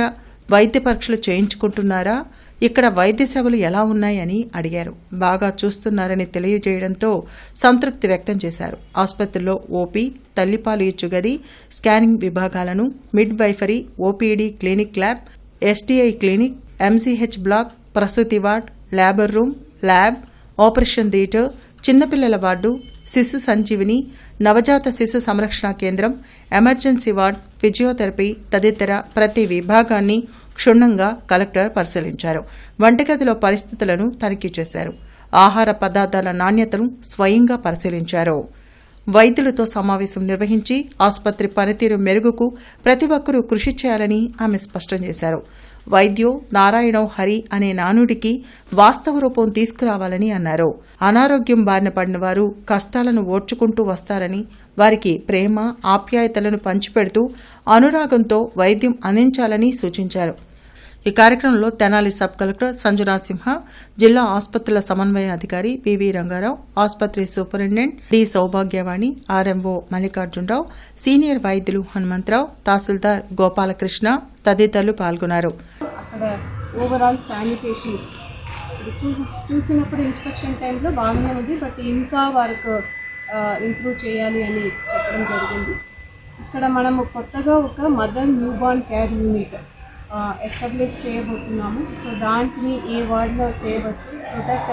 వైద్య పరీక్షలు చేయించుకుంటున్నారా, ఇక్కడ వైద్య సేవలు ఎలా ఉన్నాయని అడిగారు. బాగా చూస్తున్నారని తెలియజేయడంతో సంతృప్తి వ్యక్తం చేశారు. ఆసుపత్రిలో ఓపీ, తల్లిపాలు ఇచ్చు గది, స్కానింగ్ విభాగాలను, midwifery, OPD, clinic lab, STI clinic, MCH block, ప్రసూతి ward, labour room, lab, operation theatre, చిన్నపిల్లల వార్డు, శిశు సంజీవిని, నవజాత శిశు సంరక్షణ కేంద్రం, ఎమర్జెన్సీ వార్డ్, ఫిజియోథెరపీ తదితర ప్రతి విభాగాన్ని క్షుణ్ణంగా కలెక్టర్ పరిశీలించారు. వంటగదిలో పరిస్థితులను తనిఖీ చేశారు. ఆహార పదార్థాల నాణ్యతను స్వయంగా పరిశీలించారు. వైద్యులతో సమావేశం నిర్వహించి ఆసుపత్రి పనితీరు మెరుగుకు ప్రతి ఒక్కరూ కృషి చేయాలని ఆమె స్పష్టం చేశారు. వైద్యో నారాయణో హరి అనే నానుడికి వాస్తవ రూపం తీసుకురావాలని అన్నారు. అనారోగ్యం బారిన పడిన వారు కష్టాలను ఓర్చుకుంటూ వస్తారని, వారికి ప్రేమ, ఆప్యాయతలను పంచిపెడుతూ అనురాగంతో వైద్యం అందించాలని సూచించారు. ఈ కార్యక్రమంలో తెనాలి సబ్ కలెక్టర్ సంజు నరసింహ, జిల్లా ఆసుపత్రుల సమన్వయ అధికారి పివి రంగారావు, ఆసుపత్రి superintendent D Soubhagyavani, RMO Mallikarjunarao, senior వైద్యులు హనుమంతరావు, తహసీల్దార్ గోపాలకృష్ణ తదితరులు పాల్గొన్నారు. అక్కడ ఓవరాల్ శానిటేషన్ చూసినప్పుడు ఇన్స్పెక్షన్ టైంలో బాగానే ఉంది, బట్ ఇంకా వారికి ఇంప్రూవ్ చేయాలి అని చెప్పడం జరిగింది. ఇక్కడ మనము కొత్తగా ఒక mother newborn care unit establish చేయబోతున్నాము. సో దాంట్ని ఏ వార్డులో చేయవచ్చు, సో దట్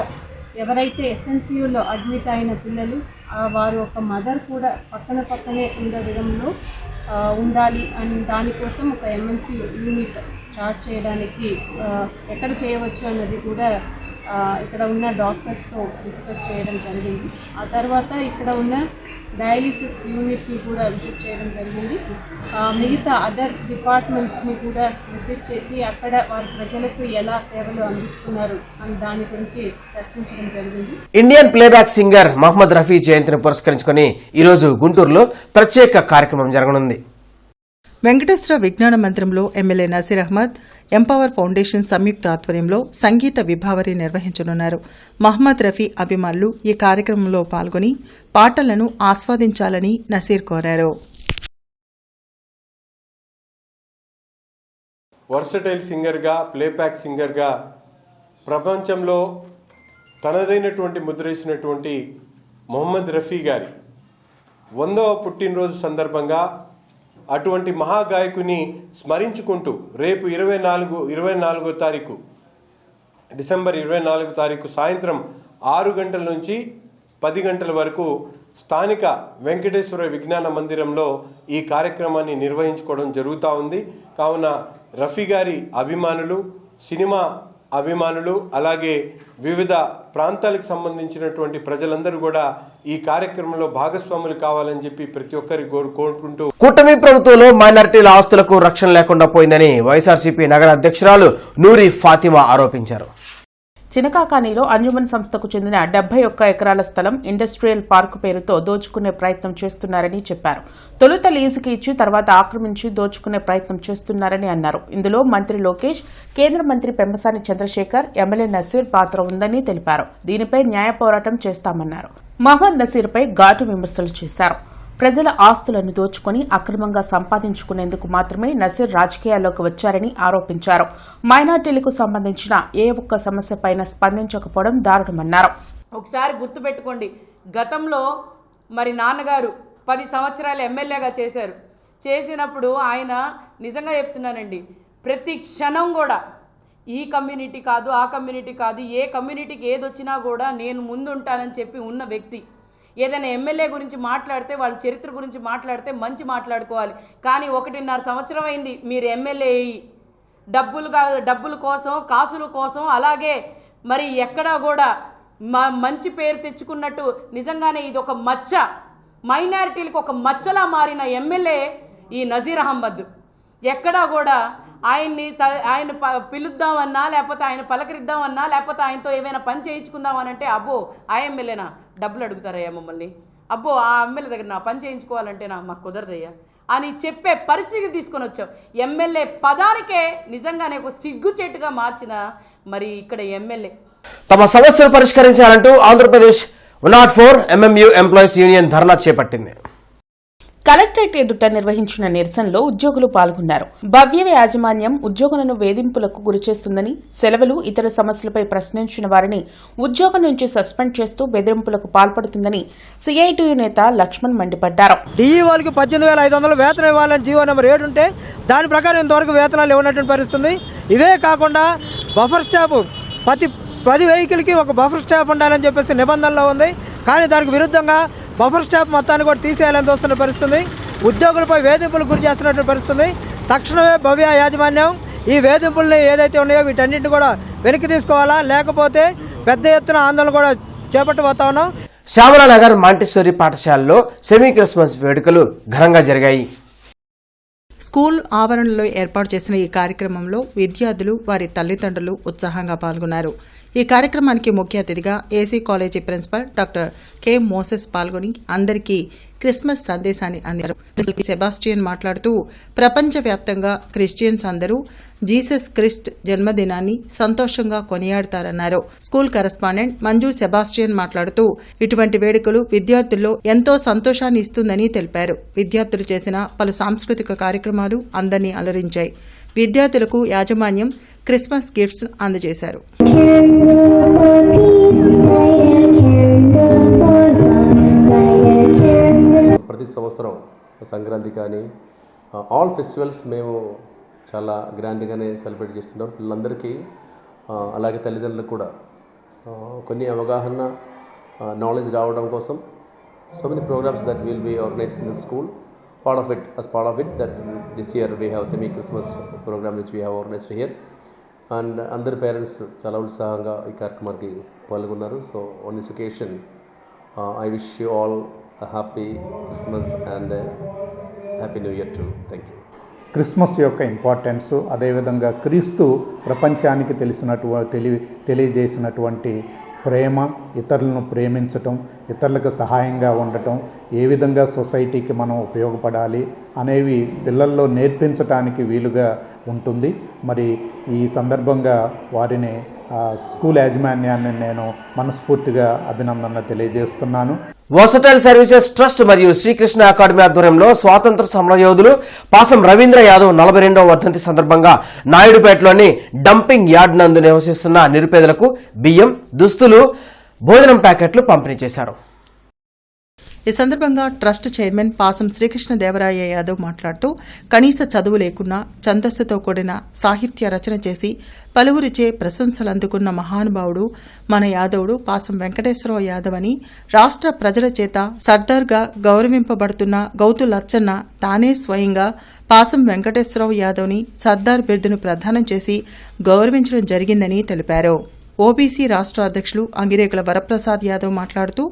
ఎవరైతే ఎస్ఎన్సియూలో అడ్మిట్ అయిన పిల్లలు వారు ఒక మదర్ కూడా పక్కనే ఉండే విధంలో ఉండాలి అని దానికోసం ఒక ఎంఎన్సి యూనిట్ స్టార్ట్ చేయడానికి ఎక్కడ చేయవచ్చు అన్నది కూడా ఇక్కడ ఉన్న డాక్టర్స్తో డిస్కస్ చేయడం జరిగింది. ఆ తర్వాత ఇక్కడ ఉన్న డయాలిసిస్ యూనిట్ని కూడా విజిట్ చేయడం జరిగింది. మిగతా అదర్ డిపార్ట్మెంట్స్ని కూడా విజిట్ చేసి అక్కడ వారి ప్రజలకు ఎలా సేవలు అందిస్తున్నారు అని దాని గురించి చర్చించడం జరిగింది. Indian playback singer Mohammed Rafi జయంతిని పురస్కరించుకొని ఈరోజు గుంటూరులో ప్రత్యేక కార్యక్రమం జరగనుంది. వెంకటేశ్వర విజ్ఞాన మందిరంలో MLA Naseer Ahmed empower foundation సంయుక్త ఆధ్వర్యంలో సంగీత విభావరి నిర్వహించనున్నారు. మహమ్మద్ రఫీ అభిమానులు ఈ కార్యక్రమంలో పాల్గొని పాటలను ఆస్వాదించాలని నసీర్ కోరారు. వర్సటైల్ సింగర్గా, ప్లేబ్యాక్ సింగర్గా ప్రపంచంలో తనదైనటువంటి ముద్రేసినటువంటి మొహమ్మద్ రఫీ గారి 100వ పుట్టినరోజు సందర్భంగా అటువంటి మహాగాయకుని స్మరించుకుంటూ రేపు 24వ తారీఖు డిసెంబర్ 24వ తారీఖు సాయంత్రం 6 గంటల నుంచి 10 గంటల వరకు స్థానిక వెంకటేశ్వర విజ్ఞాన మందిరంలో ఈ కార్యక్రమాన్ని నిర్వహించుకోవడం జరుగుతూ ఉంది. కావున రఫీ గారి అభిమానులు, సినిమా అభిమానులు, అలాగే వివిధ ప్రాంతాలకు సంబంధించినటువంటి ప్రజలందరూ కూడా ఈ కార్యక్రమంలో భాగస్వాములు కావాలని చెప్పి ప్రతి ఒక్కరి కోరుకుంటూ కూటమి ప్రభుత్వంలో మైనారిటీల ఆస్తులకు రక్షణ లేకుండా పోయిందని వైఎస్ఆర్సీపీ నగర అధ్యక్షురాలు నూరి ఫాతిమా ఆరోపించారు. చినకాకానిలో అంజుమన్ సంస్థకు చెందిన 71 ఎకరాల స్థలం ఇండస్ట్రియల్ పార్కు పేరుతో దోచుకునే ప్రయత్నం చేస్తున్నారని చెప్పారు. తొలుత లీజుకి ఇచ్చి తర్వాత ఆక్రమించి దోచుకునే ప్రయత్నం చేస్తున్నారని అన్నారు. ఇందులో మంత్రి లోకేష్, కేంద్ర మంత్రి పెమ్మసాని చంద్రశేఖర్, ఎమ్మెల్యే నసీర్ పాత్ర ఉందని తెలిపారు. దీనిపై న్యాయ పోరాటం చేస్తామన్నారు. మహమ్మద్ నసీర్పై ఘాటు విమర్శలు చేశారు. ప్రజల ఆస్తులను దోచుకుని అక్రమంగా సంపాదించుకునేందుకు మాత్రమే నసీర్ రాజకీయాల్లోకి వచ్చారని ఆరోపించారు. మైనార్టీలకు సంబంధించిన ఏ ఒక్క సమస్యపైన స్పందించకపోవడం దారుణమన్నారు. ఒకసారి గుర్తుపెట్టుకోండి, గతంలో మరి నాన్నగారు 10 సంవత్సరాలు ఎమ్మెల్యేగా చేసినప్పుడు ఆయన నిజంగా చెప్తున్నానండి, ప్రతి క్షణం కూడా ఈ కమ్యూనిటీ కాదు, ఆ కమ్యూనిటీ కాదు, ఏ కమ్యూనిటీకి ఏది వచ్చినా కూడా నేను ముందుంటానని చెప్పి ఉన్న వ్యక్తి. ఏదైనా ఎమ్మెల్యే గురించి మాట్లాడితే వాళ్ళ చరిత్ర గురించి మాట్లాడితే మంచి మాట్లాడుకోవాలి. కానీ 1.5 సంవత్సరం అయింది మీరు ఎమ్మెల్యే డబ్బుల కోసం, కాసుల కోసం, అలాగే మరి ఎక్కడా కూడా మంచి పేరు తెచ్చుకున్నట్టు నిజంగానే ఇది ఒక మచ్చ, మైనారిటీలకు ఒక మచ్చలా మారిన ఎమ్మెల్యే ఈ నజీర్ అహ్మద్. ఎక్కడా కూడా ఆయన పిలుద్దామన్నా, లేకపోతే ఆయన పలకరిద్దామన్నా, లేకపోతే ఆయనతో ఏమైనా పని చేయించుకుందామనంటే అబ్బో ఆ ఎమ్మెల్యేనా డబ్బులు అడుగుతారయ్యా మమ్మల్ని, అబ్బో ఆ ఎమ్మెల్యే దగ్గర నా పని చేయించుకోవాలంటేనా మాకు కుదరదయ్యా అని చెప్పే పరిస్థితి తీసుకొని వచ్చాం. ఎమ్మెల్యే పదానికే నిజంగానే ఒక సిగ్గుచేటుగా మార్చిన మరి ఇక్కడ ఎమ్మెల్యే. తమ సమస్యలు పరిష్కరించాలంటూ ఆంధ్రప్రదేశ్ 104 MMU ఎంప్లాయీస్ యూనియన్ ధర్నా చేపట్టింది. కలెక్టరేట్ ఎదుట నిర్వహించిన నిరసనలో ఉద్యోగులు పాల్గొన్నారు. భవ్య యాజమాన్యం ఉద్యోగులను వేధింపులకు గురిచేస్తుందని, సెలవులు, ఇతర సమస్యలపై ప్రశ్నించిన వారిని ఉద్యోగం నుంచి సస్పెండ్ చేస్తూ బెదిరింపులకు పాల్పడుతుందని సిఐటియు నేత లక్ష్మణ్ మండిపడ్డారు. డిఈ వాళ్ళకి 18,500 వేతనం ఇవ్వాలని జీవో నెంబర్ 7 ఉంటే దాని ప్రకారం ఇంతవరకు వేతనాలు ఇవ్వనటువంటి పరిస్థితుంది. ఇవే కాకుండా బఫర్ స్టాఫ్ ప్రతి 10 వెహికల్కి ఒక బఫర్ స్టాఫ్ ఉండాలని చెప్పేసి నిబంధనలో ఉంది. కానీ దానికి విరుద్ధంగా బఫర్ స్టాఫ్ మొత్తాన్ని కూడా తీసేయాలని చూస్తున్న పరిస్థితుంది. ఉద్యోగులపై వేధింపులకు గురి చేస్తున్నటువంటి పరిస్థితుంది. తక్షణమే భవ్య యాజమాన్యం ఈ వేధింపుల్ని ఏదైతే ఉన్నాయో వీటన్నింటిని కూడా వెనక్కి తీసుకోవాలా, లేకపోతే పెద్ద ఎత్తున ఆందోళన కూడా చేపట్టబోతా ఉన్నాం. శ్యామలానగర్ మాంటిసోరీ పాఠశాలలో సెమీ క్రిస్మస్ వేడుకలు ఘనంగా జరిగాయి. స్కూల్ ఆవరణలో ఏర్పాటు చేసిన ఈ కార్యక్రమంలో విద్యార్థులు, వారి తల్లిదండ్రులు ఉత్సాహంగా పాల్గొన్నారు. ఈ కార్యక్రమానికి ముఖ్య అతిథిగా AC college principal doctor K Moses పాల్గొని అందరికీ క్రిస్మస్ సందేశాన్ని అందించారు. సెబాస్టియన్ మాట్లాడుతూ ప్రపంచవ్యాప్తంగా క్రిస్టియన్స్ అందరూ జీసస్ క్రిస్ట్ జన్మదినాన్ని సంతోషంగా కొనియాడతారన్నారు. స్కూల్ కరెస్పాండెంట్ మంజు సెబాస్టియన్ మాట్లాడుతూ ఇటువంటి వేడుకలు విద్యార్థుల్లో ఎంతో సంతోషాన్ని ఇస్తుందని తెలిపారు. విద్యార్థులు చేసిన పలు సాంస్కృతిక కార్యక్రమాలు అందరినీ అలరించాయి. విద్యార్థులకు యాజమాన్యం క్రిస్మస్ గిఫ్ట్స్ అందజేశారు. ప్రతి సంవత్సరం సంక్రాంతి కానీ ఆల్ ఫెస్టివల్స్ మేము చాలా గ్రాండ్గానే సెలబ్రేట్ చేస్తుంటాం. పిల్లలందరికీ అలాగే తల్లిదండ్రులకు కూడా కొన్ని అవగాహన నాలెడ్జ్ రావడం కోసం so many programs that will be organized in the school. As part of it, that this year we have semi-Christmas program which we have organized here. And అందరి పేరెంట్స్ చాలా ఉత్సాహంగా ఈ కార్యక్రమానికి పాల్గొన్నారు. So on this occasion I wish you all happy Christmas and happy new year too. Thank you. Christmas యొక్క importance, అదేవిధంగా క్రీస్తు ప్రపంచానికి తెలియజేసినటువంటి ప్రేమ, ఇతరులను ప్రేమించటం, ఇతరులకు సహాయంగా ఉండటం, ఏ విధంగా సొసైటీకి మనం ఉపయోగపడాలి అనేవి పిల్లల్లో నేర్పించడానికి వీలుగా ఉంటుంది. మరి ఈ సందర్భంగా వారిని స్కూల్ యాజమాన్యాన్ని నేను మనస్ఫూర్తిగా అభినందనలు తెలియజేస్తున్నాను. వర్సటైల్ సర్వీసెస్ ట్రస్ట్ మరియు శ్రీకృష్ణ అకాడమీ ఆధ్వర్యంలో స్వాతంత్ర సమరయోధులు పాసం రవీంద్ర యాదవ్ 42వ వర్ధంతి సందర్భంగా నాయుడుపేటలోని డంపింగ్ యార్డ్ నందు నివసిస్తున్న నిరుపేదలకు బియ్యం, దుస్తులు, భోజనం ప్యాకెట్లు పంపిణీ చేశారు. ఈ సందర్భంగా ట్రస్ట్ చైర్మన్ పాసం శ్రీకృష్ణదేవరాయ యాదవ్ మాట్లాడుతూ కనీస చదువు లేకున్నా ఛందస్సుతో కూడిన సాహిత్య రచన చేసి పలువురిచే ప్రశంసలు అందుకున్న మహానుభావుడు మన యాదవుడు పాసం వెంకటేశ్వరరావు యాదవ్ అని రాష్ట్ర ప్రజల చేత సర్దార్గా గౌరవింపబడుతున్న గౌతు లచ్చన్న తానే స్వయంగా పాసం వెంకటేశ్వరరావు యాదవ్ని సర్దార్ బిరుదును ప్రదానం చేసి గౌరవించడం జరిగిందని తెలిపారు. ఓబీసీ రాష్ట్ర అధ్యక్షులు అంగిరేకుల వరప్రసాద్ యాదవ్ మాట్లాడుతూ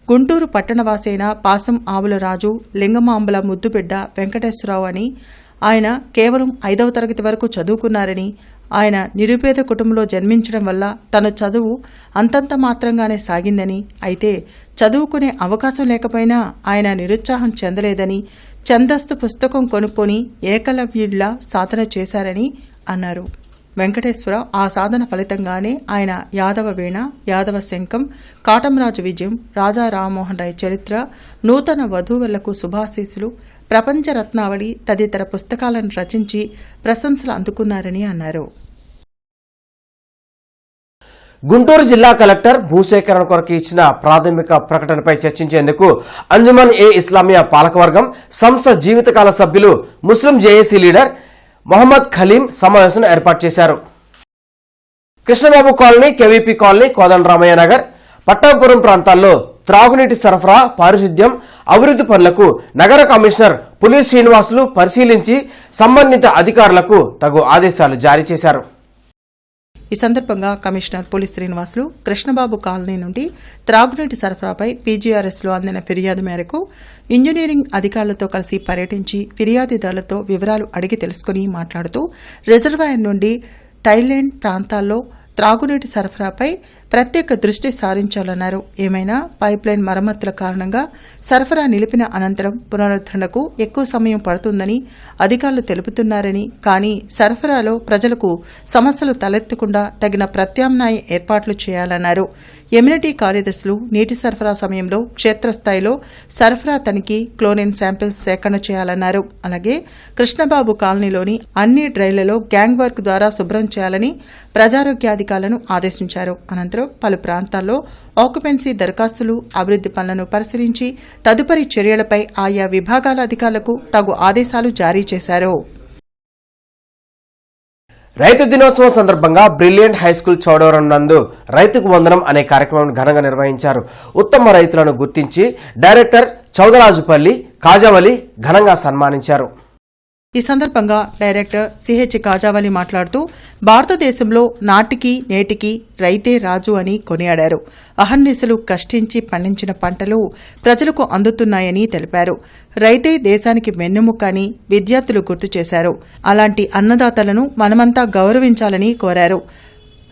గుంటూరు పట్టణవాసైన పాసం ఆవుల రాజు లింగమాంబల ముద్దుబిడ్డ వెంకటేశ్వరరావు అని, ఆయన కేవలం 5వ తరగతి వరకు చదువుకున్నారని, ఆయన నిరుపేద కుటుంబంలో జన్మించడం వల్ల తన చదువు అంతంత మాత్రంగానే సాగిందని, అయితే చదువుకునే అవకాశం లేకపోయినా ఆయన నిరుత్సాహం చెందలేదని, ఛందస్సు పుస్తకం కొనుక్కొని ఏకలవ్యుడిలా సాధన చేశారని అన్నారు. వెంకటేశ్వర ఆ సాధన ఫలితంగానే ఆయన యాదవ వీణ, యాదవ శంఖం, కాటంరాజు విజయం, రాజా రామ్మోహన్ రాయ్ చరిత్ర, నూతన వధూవరులకు శుభాశీస్సులు, ప్రపంచ రత్నావళి తదితర పుస్తకాలను రచించి ప్రశంసలు అందుకున్నారని అన్నారు. గుంటూరు జిల్లా కలెక్టర్ భూసేకరణ కొరకు ఇచ్చిన ప్రాథమిక ప్రకటనపై చర్చించేందుకు అంజుమన్ ఏ ఇస్లామియా పాలకవర్గం సంస్థ జీవితకాల సభ్యులు ముస్లిం జేఏసీ లీడర్ మొహమ్మద్ ఖలీం సమావేశం ఏర్పాటు చేశారు. Krishnababu colony, KVP colony, Kodandaramayya Nagar, Pattapuram ప్రాంతాల్లో త్రాగునీటి సరఫరా, పారిశుద్ధ్యం, అభివృద్ధి పనులకు నగర కమిషనర్ పులి శ్రీనివాసులు పరిశీలించి సంబంధిత అధికారులకు తగు ఆదేశాలు జారీ చేశారు. ఈ సందర్భంగా కమిషనర్ పులి శ్రీనివాసులు కృష్ణబాబు కాలనీ నుండి త్రాగునీటి సరఫరాపై పీజీఆర్ఎస్లో అందిన ఫిర్యాదు మేరకు ఇంజనీరింగ్ అధికారులతో కలిసి పర్యటించి ఫిర్యాదుదారులతో వివరాలు అడిగి తెలుసుకుని మాట్లాడుతూ రిజర్వాయర్ నుండి టైల్యాండ్ ప్రాంతాల్లో త్రాగునీటి సరఫరాపై ప్రత్యేక దృష్టి సారించాలన్నారు. ఏమైనా పైప్లైన్ మరమ్మతుల కారణంగా సరఫరా నిలిపిన అనంతరం పునరుద్ధరణకు ఎక్కువ సమయం పడుతుందని అధికారులు తెలుపుతున్నారని, కానీ సరఫరాలో ప్రజలకు సమస్యలు తలెత్తకుండా తగిన ప్రత్యామ్నాయ ఏర్పాట్లు చేయాలన్నారు. ఎమ్యూనిటీ కార్యదర్శులు నీటి సరఫరా సమయంలో క్షేత్రస్థాయిలో సరఫరా తనిఖీ, క్లోరిన్ శాంపిల్స్ సేకరణ చేయాలన్నారు. అలాగే కృష్ణబాబు కాలనీలోని అన్ని డ్రైన్లలో గ్యాంగ్ వర్క్ ద్వారా శుభ్రం చేయాలని ప్రజారోగ్యాధికారులను ఆదేశించారు. అనంతరం పలు ప్రాంతాల్లో ఆక్యుపెన్సీ దరఖాస్తులు, అభివృద్ధి పనులను పరిశీలించి తదుపరి చర్యలపై ఆయా విభాగాల అధికారులకు తగు ఆదేశాలు జారీ చేశారు. రైతు దినోత్సవం సందర్భంగా బ్రిలియంట్ హైస్కూల్ చౌడవరం నందు రైతుకు వందనం అనే కార్యక్రమం ఘనంగా నిర్వహించారు. ఉత్తమ రైతులను గుర్తించి డైరెక్టర్ చౌదరాజుపల్లి కాజావలి ఘనంగా సన్మానించారు. ఈ సందర్భంగా డైరెక్టర్ సిహెచ్ కాజావలి మాట్లాడుతూ భారతదేశంలో నాటికి నేటికి రైతే రాజు అని కొనియాడారు. అహర్నిశలు కష్టించి పండించిన పంటలు ప్రజలకు అందుతున్నాయని తెలిపారు. రైతే దేశానికి వెన్నెముక అని విద్యార్థులు గుర్తు చేశారు. అలాంటి అన్నదాతలను మనమంతా గౌరవించాలని కోరారు.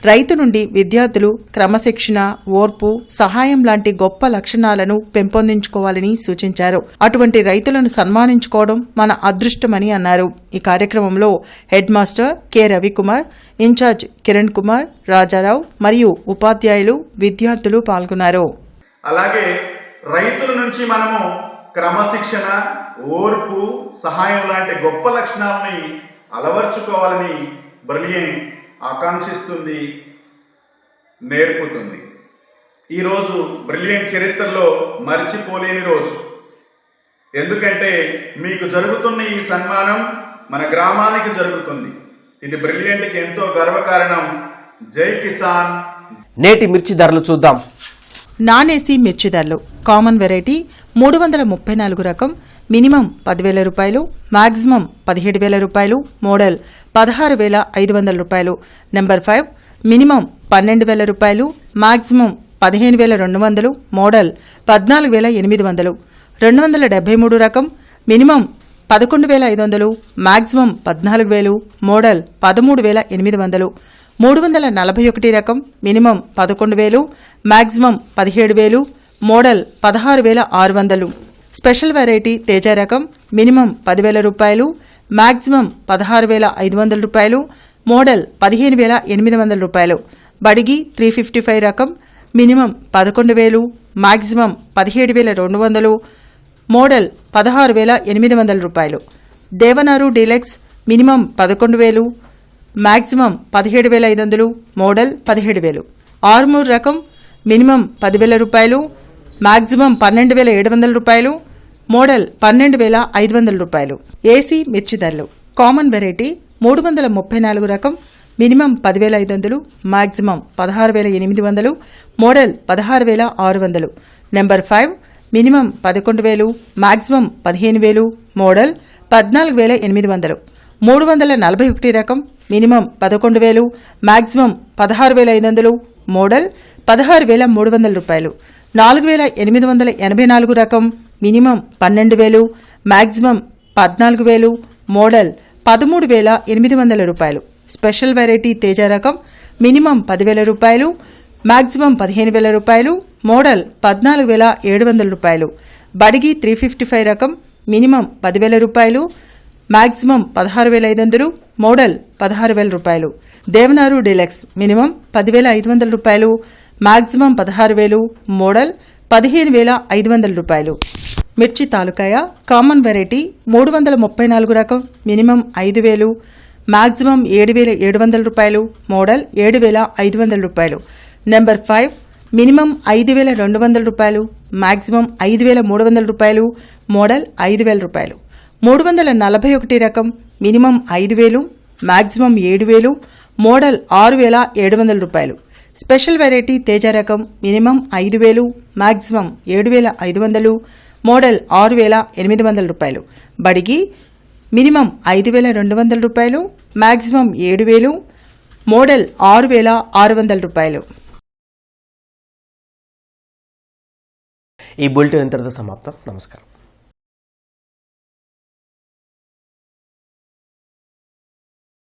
రైతు నుండి విద్యార్థులు క్రమశిక్షణ, ఓర్పు, సహాయం లాంటి గొప్ప లక్షణాలను పెంపొందించుకోవాలని సూచించారు. అటువంటి రైతులను సన్మానించుకోవడం మన అదృష్టమని అన్నారు. ఈ కార్యక్రమంలో head master K Ravikumar, in-charge Kiran Kumar, Rajarao మరియు ఉపాధ్యాయులు, విద్యార్థులు పాల్గొన్నారు. అలాగే రైతుల నుంచి మనము క్రమశిక్షణ, ఓర్పు, సహాయం లాంటి గొప్ప లక్షణాలని అలవర్చుకోవాలని బ్రిలియంట్ ఆకాంక్షిస్తుంది, నేర్పుతుంది. ఈరోజు బ్రిలియంట్ చరిత్రలో మరిచిపోలేని రోజు. ఎందుకంటే మీకు జరుగుతున్న ఈ సన్మానం మన గ్రామానికి జరుగుతుంది. ఇది బ్రిలియంట్కి ఎంతో గర్వకారణం. జై కిసాన్, నేటి మిర్చి ధరలు చూద్దాం. నాన్ ఏసీ మిర్చి ధరలు. కామన్ వెరైటీ 334 రకం మినిమం 10,000 రూపాయలు, మాక్సిమం 17,000 రూపాయలు, మోడల్ 16,500 రూపాయలు. నెంబర్ 5 మినిమం 12,000 రూపాయలు, మాక్సిమం 15,200, మోడల్ 14,800. 273 రకం మినిమం 11,500, మాక్సిమం 14,000, మోడల్ 13,800. 341 రకం minimum 11,000, maximum 17,000, model 16,600. Special variety Teja రకం మినిమం 10,000 రూపాయలు, మాక్సిమం 16,500 రూపాయలు, మోడల్ 15,800 రూపాయలు. బడిగి 355 రకం మినిమం 11,000, మాక్సిమం 17,200, మోడల్ 16,800 రూపాయలు. దేవనారు deluxe minimum 11,000, maximum 17,500, model 17,000. Armoor రకం మినిమం 10,000 రూపాయలు, మాక్సిమం 12,700 రూపాయలు, మోడల్ 12,500 రూపాయలు. ఏసీ మిర్చి ధరలు. కామన్ వెరైటీ 334 రకం minimum 10,500, maximum 16,800, model 16,600. Number 5 minimum 11,000, maximum 15,000, model 14,800. 341 రకం మినిమం 11,000, మాక్సిమం 16,500, మోడల్ 16,300 రూపాయలు. 4,884 రకం మినిమం 12,000, మాక్సిమం 14,000, మోడల్ 13,800 రూపాయలు. స్పెషల్ వెరైటీ తేజ రకం మినిమం 10,000 రూపాయలు, మాక్సిమం 15,000 రూపాయలు, మోడల్ 14,700 రూపాయలు. బడిగి 355 రకం మినిమం 10,000 రూపాయలు, మాక్సిమం 16,500, మోడల్ 16,000 రూపాయలు. దేవనారు డీలక్స్ మినిమం 10,500 రూపాయలు, మాక్సిమం 16,000, మోడల్ 15,500 రూపాయలు. మిర్చి తాలూకాయ కామన్ వెరైటీ 334 రకం మినిమం 5,000, మాక్సిమం 7,700 రూపాయలు, మోడల్ 7,500 రూపాయలు. నెంబర్ 5 మినిమం 5,200 రూపాయలు, మాక్సిమం 5,300 రూపాయలు, మోడల్ 5,000 రూపాయలు. 341 రకం మినిమం 5,000, మాక్సిమం 7,000, మోడల్ 6,700 రూపాయలు. స్పెషల్ వెరైటీ తేజ రకం మినిమం 5,000, మాక్సిమం 7,500, మోడల్ 6,800 రూపాయలు. బడిగి మినిమం 5,200 రూపాయలు, మాక్సిమం 7,000, మోడల్ 6,600 రూపాయలు. ఈ బులెటిన్ ఇంతటితో సమాప్తం. నమస్కారం.